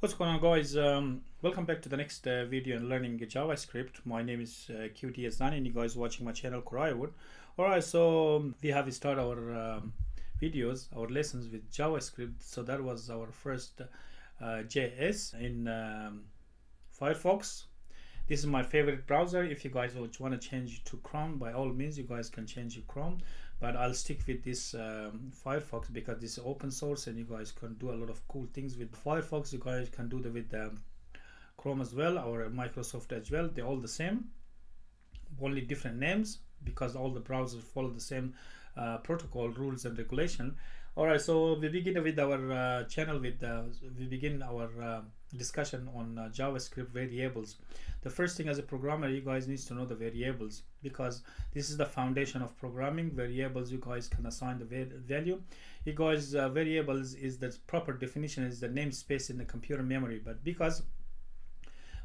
What's going on, guys? Welcome back to the next video on learning JavaScript. My name is QT Asnani and you guys watching my channel Korayawood. Alright, so we have started our videos, our lessons with JavaScript. So that was our first JS in Firefox. This is my favorite browser. If you guys want to change to Chrome, by all means you guys can change to Chrome, but I'll stick with this Firefox because this is open source and you guys can do a lot of cool things with Firefox. You guys can do that with Chrome as well, or Microsoft as well. They're all the same, only different names because all the browsers follow the same protocol rules and regulation. Alright, so we begin with our channel with we begin our discussion on JavaScript variables. The first thing, as a programmer, you guys need to know the variables because this is the foundation of programming. Variables, you guys can assign the value. You guys variables is the proper definition is the namespace in the computer memory, but because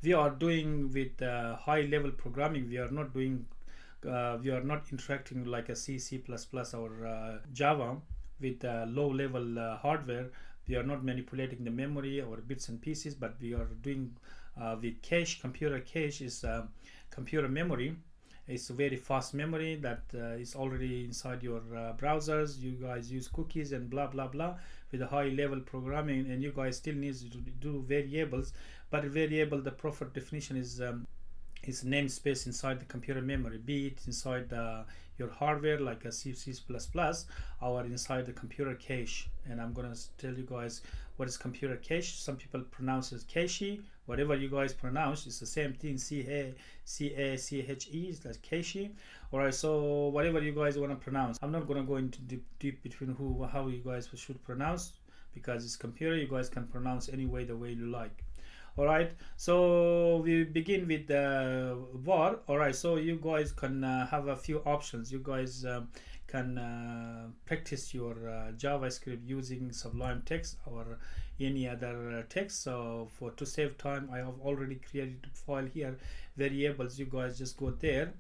we are doing with high level programming, we are not doing we are not interacting like a C, C++ or Java with low level hardware. We are not manipulating the memory or bits and pieces, but we are doing with cache. Computer cache is computer memory. It's a very fast memory that is already inside your browsers. You guys use cookies and blah blah blah with a high level programming, and you guys still need to do variables. But variable, the proper definition is namespace inside the computer memory, be it inside your hardware like a C++ or inside the computer cache. And I'm gonna tell you guys what is computer cache. Some people pronounce it cache. Whatever you guys pronounce, it's the same thing. C-A-C-H-E is like cache. Alright, so whatever you guys want to pronounce, I'm not gonna go into deep between how you guys should pronounce because it's computer. You guys can pronounce any way, the way you like. Alright, so we begin with the var. Alright, so you guys can have a few options. You guys can practice your JavaScript using Sublime Text or any other text. So to save time, I have already created a file here, variables. You guys just go there,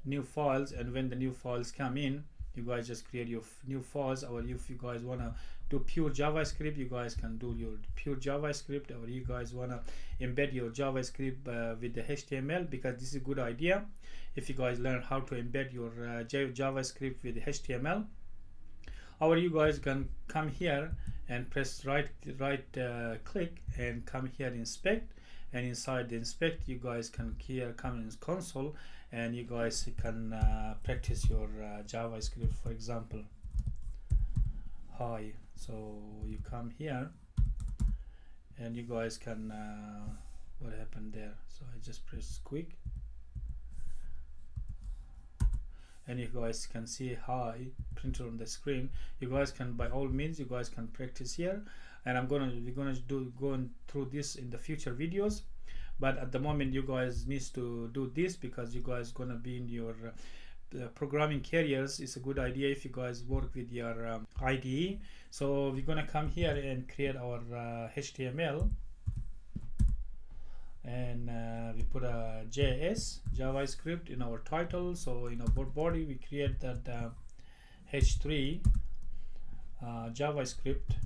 new files, and when the new files come in, you guys just create your new files. Or if you guys want to do pure JavaScript, you guys can do your pure JavaScript, or you guys want to embed your JavaScript with the HTML, because this is a good idea. If you guys learn how to embed your JavaScript with HTML, or you guys can come here and press right click and come here inspect, and inside the inspect you guys can here come in console and you guys can practice your JavaScript. For example, hi, so you come here and you guys can what happened there, so I just press quick and you guys can see hi printed on the screen. You guys can, by all means, you guys can practice here, and we're gonna go through this in the future videos. But at the moment, you guys need to do this because you guys gonna be in your programming careers. It's a good idea if you guys work with your IDE. So we're gonna come here and create our HTML, and we put a JavaScript in our title. So in our body we create that h3 JavaScript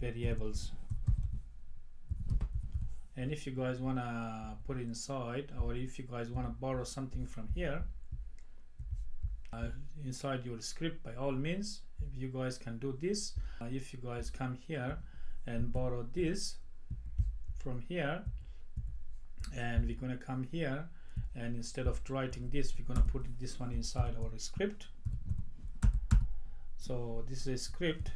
variables. And if you guys want to put it inside, or if you guys want to borrow something from here inside your script, by all means, if you guys can do this. If you guys come here and borrow this from here, and we're going to come here, and instead of writing this, we're going to put this one inside our script. So this is a script.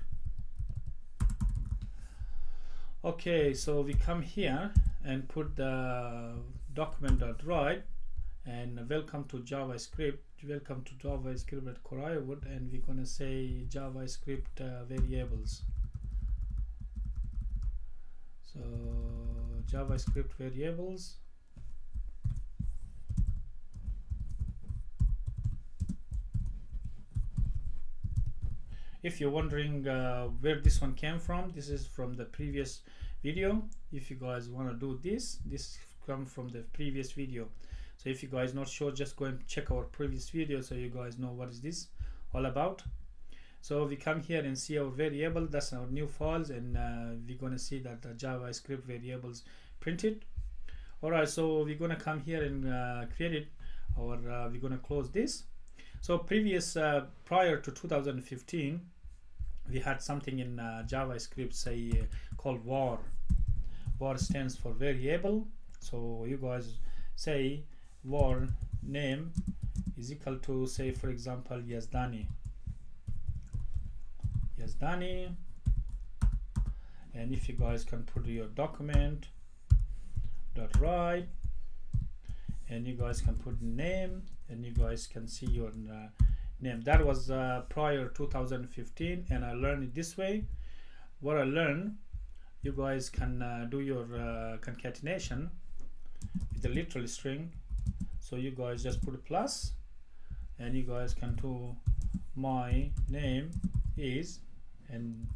Okay, so we come here and put the document.write and welcome to JavaScript at Korayawood, and we're gonna say JavaScript variables. So JavaScript variables. If you're wondering where this one came from, this is from the previous video. If you guys want to do this comes from the previous video. So if you guys not sure, just go and check our previous video so you guys know what is this all about. So we come here and see our variable, that's our new files, and we're going to see that the JavaScript variables printed. Alright, so we're going to come here and create it, or we're going to close this. So prior to 2015, we had something in JavaScript say called var. Var stands for variable. So you guys say var name is equal to, say for example, Yazdani, and if you guys can put your document dot write, and you guys can put name, and you guys can see your name. That was prior 2015, and I learned it this way. What I learned, you guys can do your concatenation with the literal string. So you guys just put a plus, and you guys can do my name is, and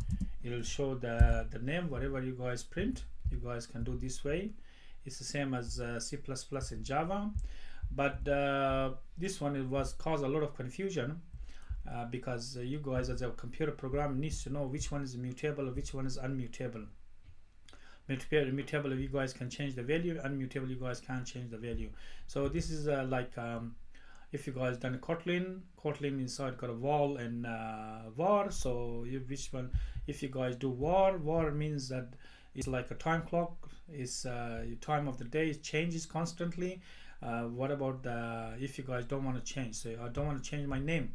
it'll show the name whatever you guys print. You guys can do this way. It's the same as C++ in Java, but this one, it was caused a lot of confusion because you guys as a computer program needs to know which one is mutable or which one is unmutable. Mutable, you guys can change the value. Unmutable, you guys can't change the value. So this is like if you guys done Kotlin inside got a val and var. So which one? If you guys do var means that it's like a time clock. Is time of the day changes constantly. What about if you guys don't want to change? So I don't want to change my name.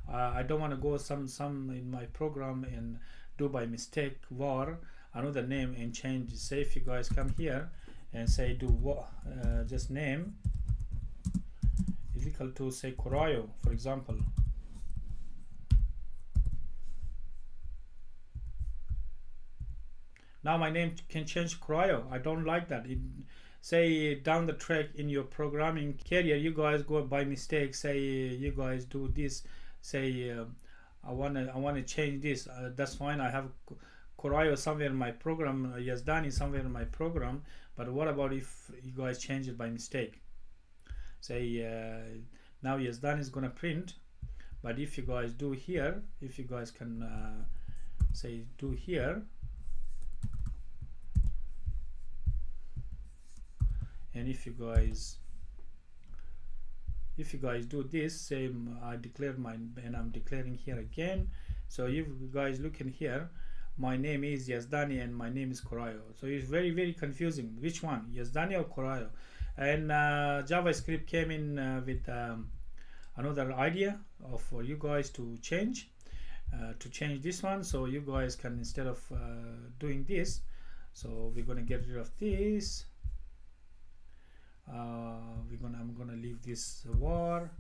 I don't want to go some in my program and do by mistake var another name and change. Say if you guys come here and say do just name is equal to, say, Corayo, for example. Now my name can change Corayo. I don't like that. Say down the track in your programming career, you guys go by mistake, say you guys do this, say I wanna change this. That's fine. I have Corayo somewhere in my program, Yazdani somewhere in my program. But what about if you guys change it by mistake? Say now Yazdani is gonna print, but if you guys do here, if you guys can say do here, and if you guys do this, same, I declared mine and I'm declaring here again. So if you guys look in here, my name is Yazdani and my name is Corayo. So it's very, very confusing. Which one, Yazdani or Corayo? And JavaScript came in with another idea for you guys to change this one. So you guys can, instead of doing this, so we're gonna get rid of this. I'm gonna leave this var,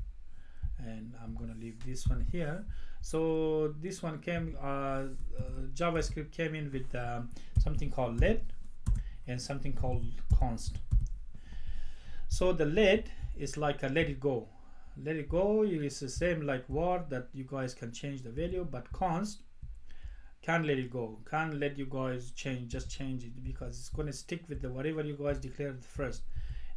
and I'm gonna leave this one here. So this one came JavaScript came in with something called let and something called const. So the let is like a let it go is the same like var, that you guys can change the value, but const can't let it go, can't let you guys change it, because it's going to stick with the whatever you guys declared first.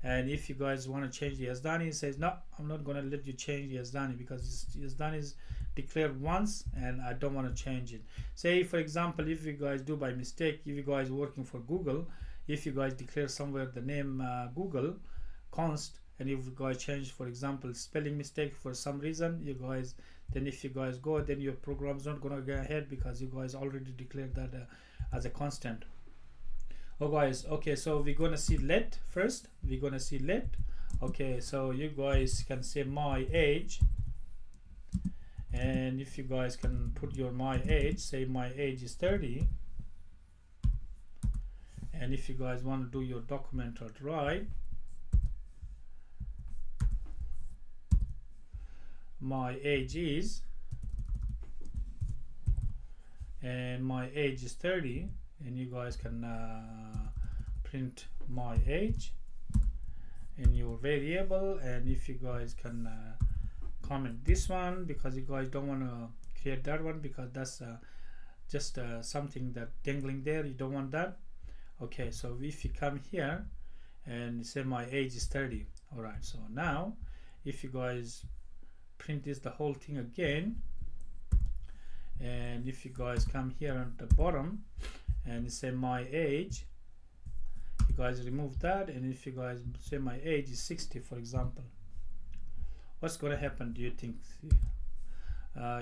And if you guys want to change the Yazdani, it says no, I'm not going to let you change the Yazdani, because Yazdani is declared once and I don't want to change it. Say for example, if you guys do by mistake, if you guys working for Google, if you guys declare somewhere the name Google const, and if you guys change, for example, spelling mistake for some reason, you guys, then if you guys go, then your program's not going to go ahead, because you guys already declared that as a constant. Oh guys, okay, so we're gonna see let first. Okay, so you guys can say my age, and if you guys can put your my age, say my age is 30, and if you guys want to do your document or write, my age is, and my age is 30, and you guys can print my age in your variable. And if you guys can comment this one, because you guys don't want to create that one, because that's just something that dangling there, you don't want that. Okay, so if you come here and say my age is 30, all right, so now if you guys print this the whole thing again, And if you guys come here at the bottom and say my age, you guys remove that, and if you guys say my age is 60, for example, what's gonna happen, do you think?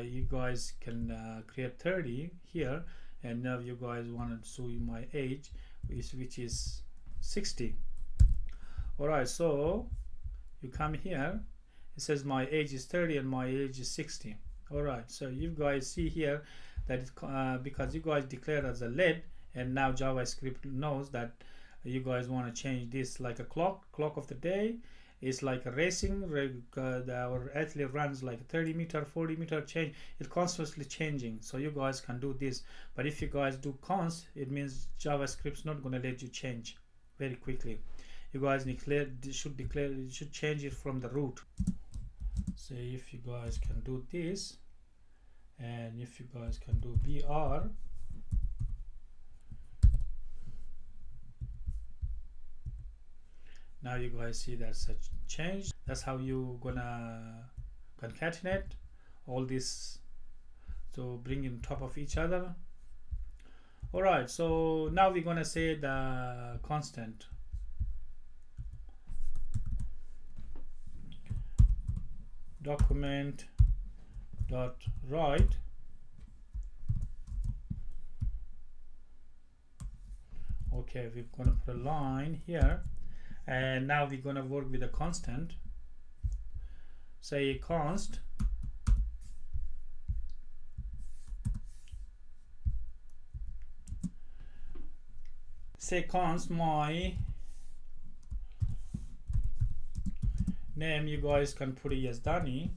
You guys can create 30 here, and now you guys want to show you my age, which is 60. Alright, so you come here, it says my age is 30 and my age is 60. Alright, so you guys see here that it's, because you guys declared as a lead, and now JavaScript knows that you guys want to change this like a clock of the day. It's like a racing, our athlete runs like 30 meter, 40 meter change. It's constantly changing, so you guys can do this. But if you guys do const, it means JavaScript's not going to let you change very quickly. You guys should change it from the root. So if you guys can do this, and if you guys can do BR, now you guys see that's a change. That's how you gonna concatenate all this to bring in top of each other. Alright, so now we're gonna say the constant. Document dot write. Okay, we're gonna put a line here, and now we're gonna work with a constant. Say const my name. You guys can put it as Danny,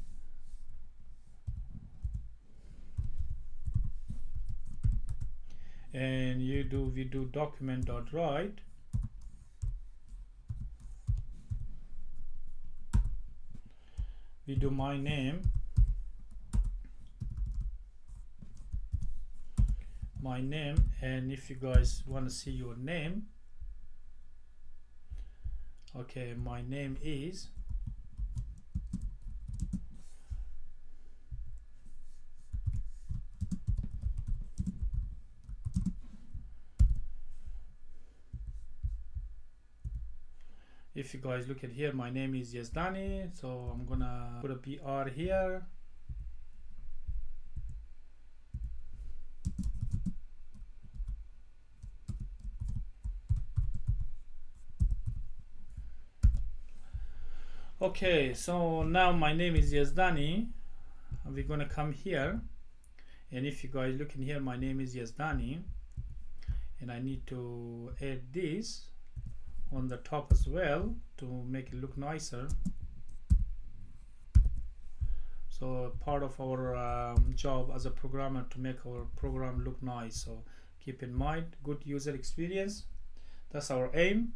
and we do document dot write. We do my name, and if you guys want to see your name, okay, my name is if you guys look at here, my name is Yazdani, so I'm gonna put a BR here. Okay, so now my name is Yazdani. We're gonna come here, and if you guys look in here, my name is Yazdani, and I need to add this on the top as well to make it look nicer. So part of our job as a programmer to make our program look nice, so keep in mind good user experience, that's our aim.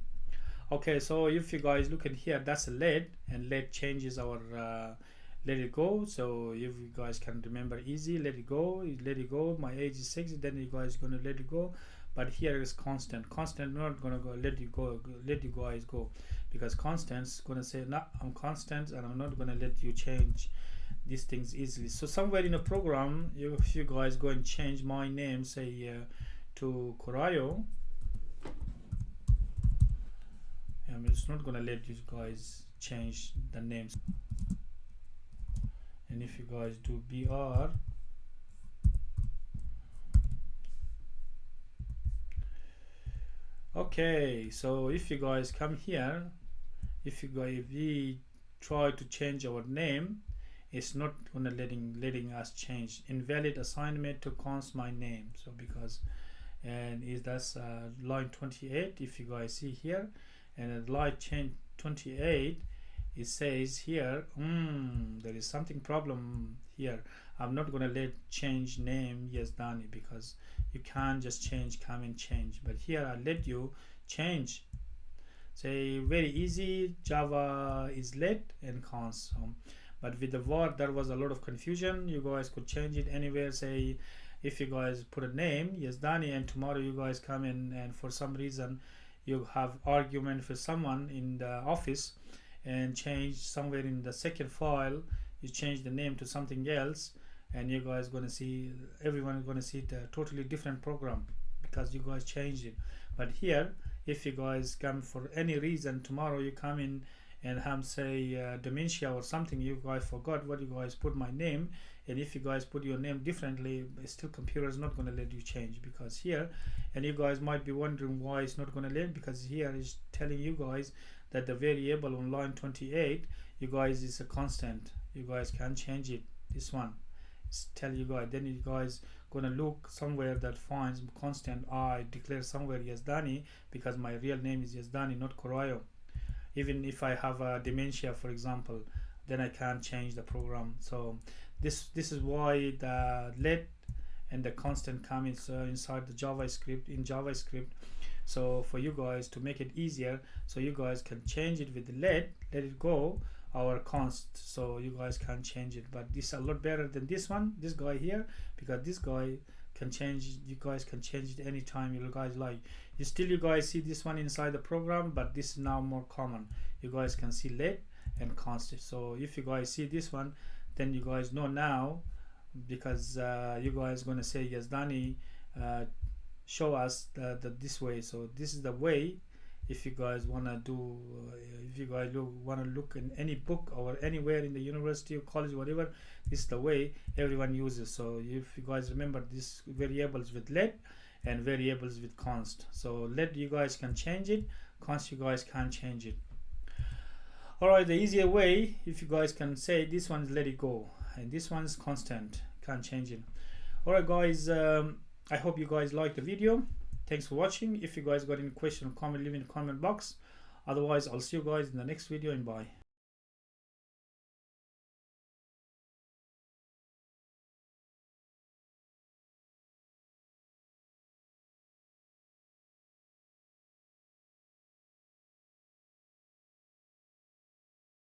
Okay, so if you guys look at here, that's a LED, and LED changes our let it go. So if you guys can remember easy, let it go, my age is 60, then you guys gonna let it go. But here is constant not gonna go let you guys go, because constant's gonna say no, I'm constant and I'm not gonna let you change these things easily. So somewhere in a program, if you guys go and change my name, say to Corayo, it's not gonna let you guys change the names. And if you guys do BR, okay, so if you guys come here, if we try to change our name, it's not gonna letting us change. Invalid assignment to const my name. So because, and is that's line 28, if you guys see here, and at line 28 it says here there is something problem here. I'm not gonna let change name Yazdani, because you can't just come and change, but here I let you change. Say very easy, Java is let and const. But with the word there was a lot of confusion. You guys could change it anywhere. Say if you guys put a name Yazdani, and tomorrow you guys come in and for some reason you have argument with someone in the office and change somewhere in the second file, you change the name to something else, and you guys gonna see, everyone gonna see the totally different program because you guys changed it. But here, if you guys come for any reason, tomorrow you come in and have say dementia or something, you guys forgot what you guys put my name, and if you guys put your name differently, still computer is not going to let you change, because here, and you guys might be wondering why it's not going to let, because here is telling you guys that the variable on line 28, you guys, is a constant, you guys can change it. This one tell you guys, then you guys gonna look somewhere that finds constant. I declare somewhere Yazdani because my real name is Yazdani, not Korayo. Even if I have a dementia, for example, then I can't change the program. So this is why the let and the constant come inside the JavaScript, in JavaScript. So for you guys to make it easier, so you guys can change it with the let it go, our const, so you guys can change it. But this is a lot better than this one, this guy here, because this guy can change, you guys can change it anytime you guys like. You guys see this one inside the program, but this is now more common. You guys can see let and const. So if you guys see this one, then you guys know now, because you guys gonna say Yazdani show us this way. So this is the way. If you guys wanna do, if you guys wanna look in any book or anywhere in the university or college, whatever, this is the way everyone uses. So if you guys remember this variables with let and variables with const. So let you guys can change it, const you guys can't change it. Alright, the easier way, if you guys can say this one is let it go and this one is constant, can't change it. Alright guys, I hope you guys liked the video. Thanks for watching. If you guys got any question or comment, leave in the comment box. Otherwise, I'll see you guys in the next video, and bye.